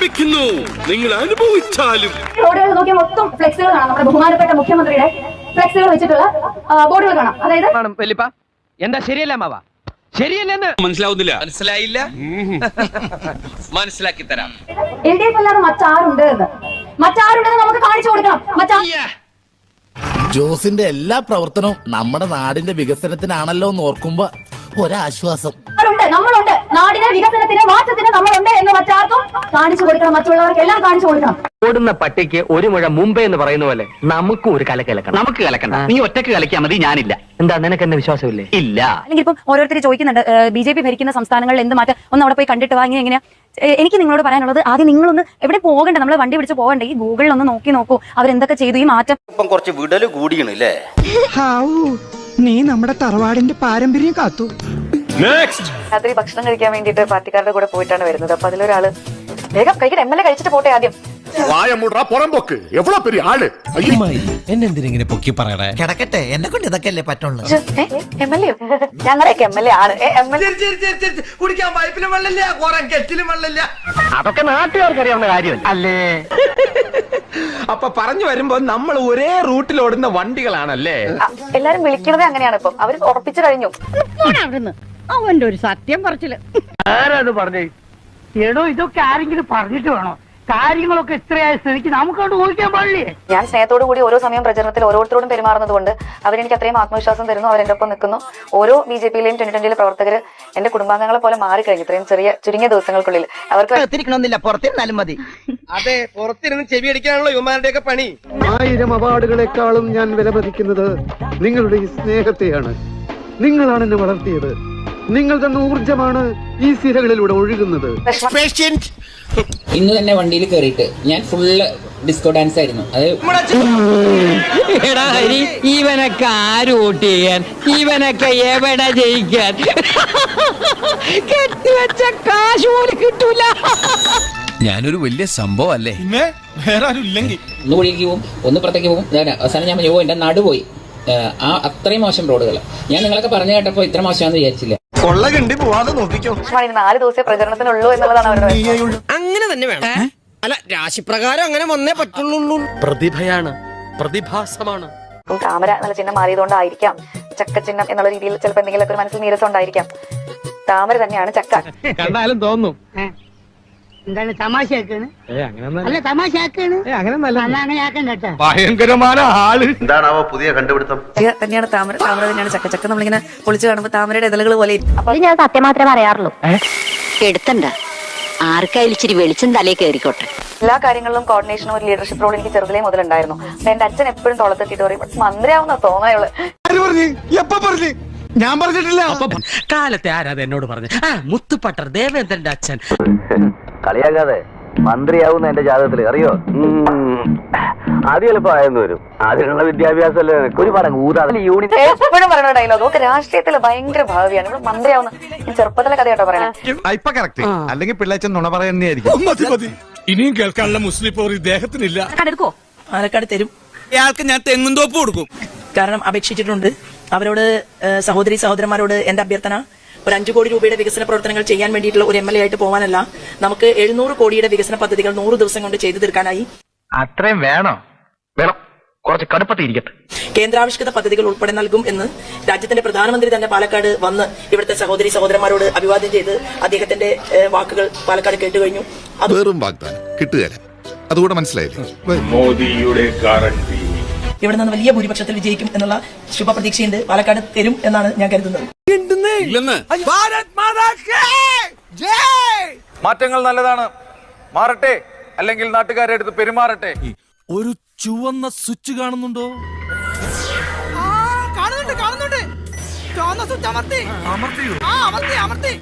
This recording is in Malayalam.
അനുഭവിക്കുന്നു, നിങ്ങൾ അനുഭവിച്ചാലും. റോഡുകൾ നോക്കിയാൽ മൊത്തം ഫ്ലെക്സുകൾ കാണാം. നമ്മുടെ ബഹുമാനപ്പെട്ട മുഖ്യമന്ത്രിയുടെ ഫ്ലെക്സുകൾ വെച്ചിട്ടുള്ള ബോർഡുകൾ കാണാം. അതായത് എന്താ ശരിയല്ല മാവ, ശരിയല്ലെന്ന് മനസ്സിലാവുന്നില്ല. മനസ്സിലായില്ല? മനസ്സിലാക്കി തരാം. LDF അല്ലാതെ മറ്റാരുണ്ട് എന്ന്, മറ്റാരുണ്ടെന്ന് നമുക്ക് കാണിച്ചു കൊടുക്കണം. ജോസിന്റെ എല്ലാ പ്രവർത്തനവും നമ്മുടെ നാടിന്റെ വികസനത്തിനാണല്ലോ എന്ന് ഓർക്കുമ്പോ ഒരാശ്വാസം. നമ്മളുണ്ട്, നാടിന്റെ വികസനത്തിന് മാറ്റത്തിന് നമ്മളുണ്ട് എന്ന് മറ്റാർക്കും കാണിച്ചു കൊടുക്കണം. മറ്റുള്ളവർക്കെല്ലാം കാണിച്ചു കൊടുക്കണം. ഓടുന്ന പട്ടിക്ക് ഒരു മുഴ മുമ്പേ എന്ന് പറയുന്ന പോലെ നമുക്കും ഒരു കലക്കണം. നമുക്ക് കലക്കണ്ട, നീ ഒറ്റക്ക് കലക്കിയാൽ മതി, ഞാനില്ല. എന്താ നിനക്ക് എന്നെ വിശ്വാസമില്ലേ? ഇല്ല. അല്ലെങ്കിൽ ഇപ്പം ഓരോരുത്തർ ചോദിക്കുന്നുണ്ട്, BJP ഭരിക്കുന്ന സംസ്ഥാനങ്ങളിൽ എന്ത് മാറ്റം, ഒന്ന് അവിടെ പോയി കണ്ടിട്ട് വാ, എങ്ങനെയാ. എനിക്ക് നിങ്ങളോട് പറയാനുള്ളത്, ആദ്യം നിങ്ങളൊന്ന് എവിടെ പോകണ്ട, നമ്മൾ വണ്ടി പിടിച്ച് പോകണ്ട, ഈ ഗൂഗിളിൽ ഒന്ന് നോക്കൂ അവരെന്തൊക്കെ ചെയ്തു. ഈ മാറ്റം ഇപ്പം കുറച്ച് വിടല് കൂടിയണല്ലേ. നീ നമ്മുടെ തറവാടിന്റെ പാരമ്പര്യം കാത്തു. രാത്രി ഭക്ഷണം കഴിക്കാൻ വേണ്ടിയിട്ട് പാർട്ടിക്കാരുടെ കൂടെ പോയിട്ടാണ് വരുന്നത്. അപ്പൊ അതിലൊരാള് വേഗം കഴിക്കട്ടെ, MLA കഴിച്ചിട്ട് പോട്ടെ ആദ്യം. എന്നെന്തിനെ പൊക്കി പറയണേ? കിടക്കട്ടെ, എന്നെ കൊണ്ട് ഇതൊക്കെ അല്ലേ പറ്റുള്ളൂ. MLA ഞങ്ങളൊക്കെ MLA ആണ്. കുടിക്കാൻ പൈപ്പിലും വെള്ളമില്ല, കുറെ കെറ്റിലും വെള്ളമില്ല. അതൊക്കെ നാട്ടുകാർക്ക് അറിയാവുന്ന കാര്യം അല്ലേ? അപ്പൊ പറഞ്ഞു വരുമ്പോ നമ്മൾ ഒരേ റൂട്ടിൽ ഓടുന്ന വണ്ടികളാണല്ലേ? എല്ലാരും വിളിക്കണത് അങ്ങനെയാണ്. ഇപ്പം അവര് ഉറപ്പിച്ചു കഴിഞ്ഞു. അവന്റെ ഒരു സത്യം പറച്ചില്. ആരാത് പറഞ്ഞേ? എടോ, ഇതൊക്കെ ആരെങ്കിലും പറഞ്ഞിട്ട് വേണോ? കാര്യങ്ങളൊക്കെ ഇത്രയായ സ്ഥിതിക്ക് നമുക്കോട്ട് ഊഹിക്കാൻ പാടില്ലേ? ഞാൻ സ്നേഹത്തോടു കൂടി ഓരോ സമയം പ്രചരണത്തിൽ ഓരോരുത്തരോടും പെരുമാറുന്നത് കൊണ്ട് അവരെനിക്ക് അത്രയും ആത്മവിശ്വാസം തരുന്നു. അവരെന്റെ ഒപ്പം നിൽക്കുന്നു. ഓരോ BJPയിലെയും 2020 പ്രവർത്തകര് എന്റെ കുടുംബാംഗങ്ങളെ പോലെ മാറിക്കഴിഞ്ഞു ഇത്രയും ചുരുങ്ങിയ ദിവസങ്ങൾക്കുള്ളിൽ. അവർക്ക് പുറത്തിരുന്നാലും മതി. അതെ, പുറത്തിരുന്ന് ചെവി അടിക്കാനുള്ള യുവമാരുടെ ഒക്കെ പണി. 1000 അവാർഡുകളെക്കാളും ഞാൻ വിലമതിക്കുന്നത് നിങ്ങളുടെ ഈ സ്നേഹത്തെയാണ്. നിങ്ങളാണ് എന്നെ വളർത്തിയത്. നിങ്ങൾ തന്ന ഊർജമാണ് ഈ സിരകളിലൂടെ ഒഴുകുന്നത്. ഇന്ന് തന്നെ വണ്ടിയിൽ കയറിയിട്ട് ഞാൻ ഫുള്ള് ഡിസ്കോ ഡാൻസ് ആയിരുന്നു. അത് ഇവനൊക്കെ ആര് വോട്ട് ചെയ്യാൻ, ഇവനൊക്കെ എവിടെ ജയിക്കാൻ? കെട്ടിവെച്ച കാശ് പോലും കിട്ടൂല. ഞാനൊരു വലിയ സംഭവം അല്ലേ? വേറെ ആരും ഇല്ലെങ്കിൽ ഒന്ന് കുഴിക്ക് പോവും, ഒന്ന് പുറത്തേക്ക് പോവും. അവസാനം ഞാൻ എന്റെ നടുപോയി. അത്രയും മോശം റോഡുകൾ. ഞാൻ നിങ്ങളൊക്കെ പറഞ്ഞു കേട്ടപ്പോ ഇത്ര മോശമാണെന്ന് വിചാരിച്ചില്ല. 4 ദിവസത്തെ പ്രചരണത്തിനുള്ളൂ എന്നുള്ളതാണ് അവരുടെ. അങ്ങനെ തന്നെ വേണം. അല്ല, രാശിപ്രകാരം അങ്ങനെ വന്നേ പറ്റുള്ളൂ. പ്രതിഭയാണ്, പ്രതിഭാസമാണ്. താമര എന്നുള്ള ചിഹ്നം മാറിയതുകൊണ്ടായിരിക്കാം ചക്ക ചിഹ്നം എന്നുള്ള രീതിയിൽ ചിലപ്പോൾ എന്തെങ്കിലുമൊക്കെ ഒരു മനസ്സിൽ നീരസം ഉണ്ടായിരിക്കാം. താമര തന്നെയാണ് ചക്ക. കണ്ടാലും തോന്നും. എന്താണ് തമാശയാക്കാണ്? അല്ല തമാശയാക്കാണ്, അങ്ങനെ ആക്കണ്ട. ഭയങ്കരമായ ആള്. എന്താണാവോ പുതിയ കണ്ടുപിടുത്തം? തന്നെയാണ് താമര, താമര തന്നെയാണ് ചക്ക. ചക്ക നമ്മളിങ്ങനെ പൊളിച്ചു കാണുമ്പോൾ താമരയുടെ ഇതളുകൾ പോലെ. അപ്പൊ ഞാൻ സത്യം മാത്രമേ പറയാറുള്ളൂ. എടുത്തണ്ട, ആർക്കായാലും ഇച്ചിരി വെളിച്ചം തലേ കയറിക്കോട്ടെ. എല്ലാ കാര്യങ്ങളിലും കോർഡിനേഷനും ഒരു ലീഡർഷിപ്പ് റോൾ എനിക്ക് ചെറുതിലേ മുതലുണ്ടായിരുന്നു. എന്റെ അച്ഛൻ എപ്പോഴും തോളത്തെത്തിയിട്ട് പറയും, മന്ത്രിയാവുന്ന തോന്നുള്ളു. ഞാൻ പറഞ്ഞിട്ടില്ല. കാലത്തെ ആരാധ എന്നോട് പറഞ്ഞു, മുത്തുപട്ടർ ദേവേന്ദ്രന്റെ അച്ഛൻ. കളിയാകാതെ, മന്ത്രിയാവുന്ന എന്റെ ജാതകത്തില് അറിയോ? ആദ്യം എളുപ്പമായെന്ന് വരും. അതിനുള്ള വിദ്യാഭ്യാസം അല്ലേ ഒരു പറഞ്ഞു ഊതാതെ യൂണിറ്റ് എപ്പോഴും പറയുന്ന ഡയലോഗ്. ഒക്കെ രാഷ്ട്രീയത്തിൽ ഭയങ്കര ഭാവിയാണ്. ഇവിടെ മന്ത്രിയാവുന്ന ചെറുപ്പത്തിലെ കഥ കേട്ടോ പറയണേ. ഇപ്പൊ കറക്റ്റ്. അല്ലെങ്കിൽ പിള്ളേച്ചൻ നുണ പറയുന്നതായിരിക്കും. ഇനിയും കേൾക്കാനുള്ള മുസ്ലിം പോർ ഇദ്ദേഹത്തിനില്ല. എടുക്കോ? പാലക്കാട് തരും. ഇയാൾക്ക് ഞാൻ തെങ്ങും തോപ്പ് കൊടുക്കും. കാരണം അപേക്ഷിച്ചിട്ടുണ്ട്. അവരോട് സഹോദരി സഹോദരന്മാരോട് എന്റെ അഭ്യർത്ഥന, ഒരു 5 കോടി രൂപയുടെ വികസന പ്രവർത്തനങ്ങൾ ചെയ്യാൻ വേണ്ടിയിട്ടുള്ള ഒരു MLA ആയിട്ട് പോകാനല്ല, നമുക്ക് 700 കോടിയുടെ വികസന പദ്ധതികൾ 100 ദിവസം കൊണ്ട് ചെയ്തു തീർക്കാനായി. അത്രയും വേണോ? വേണം, കുറച്ച് കടുപ്പത്തിരിക്കട്ടെ. കേന്ദ്രാവിഷ്കൃത പദ്ധതികൾ ഉൾപ്പെടെ നൽകും എന്ന് രാജ്യത്തിന്റെ പ്രധാനമന്ത്രി തന്നെ പാലക്കാട് വന്ന് ഇവിടുത്തെ സഹോദരി സഹോദരന്മാരോട് അഭിവാദ്യം ചെയ്ത് അദ്ദേഹത്തിന്റെ വാക്കുകൾ പാലക്കാട് കേട്ടുകഴിഞ്ഞു. വെറും വാഗ്ദാനം കിട്ടുകയില്ല, അതുകൂടെ മനസ്സിലായില്ലേ? മോദിയുടെ ഗ്യാരണ്ടി. ഇവിടെ നിന്ന് വലിയ ഭൂരിപക്ഷത്തിൽ വിജയിക്കും എന്നുള്ള ശുഭപ്രതീക്ഷയുണ്ട്. പാലക്കാട് തരും എന്നാണ് ഞാൻ കരുതുന്നത്. മാറ്റങ്ങൾ നല്ലതാണ്, മാറട്ടെ, അല്ലെങ്കിൽ നാട്ടുകാരെ അടുത്ത് പെരുമാറട്ടെ. ഒരു ചുവന്ന സ്വിച്ച് കാണുന്നുണ്ടോ? കാണുന്നുണ്ട്. ചുവന്ന സ്വിച്ച് അമർത്തി.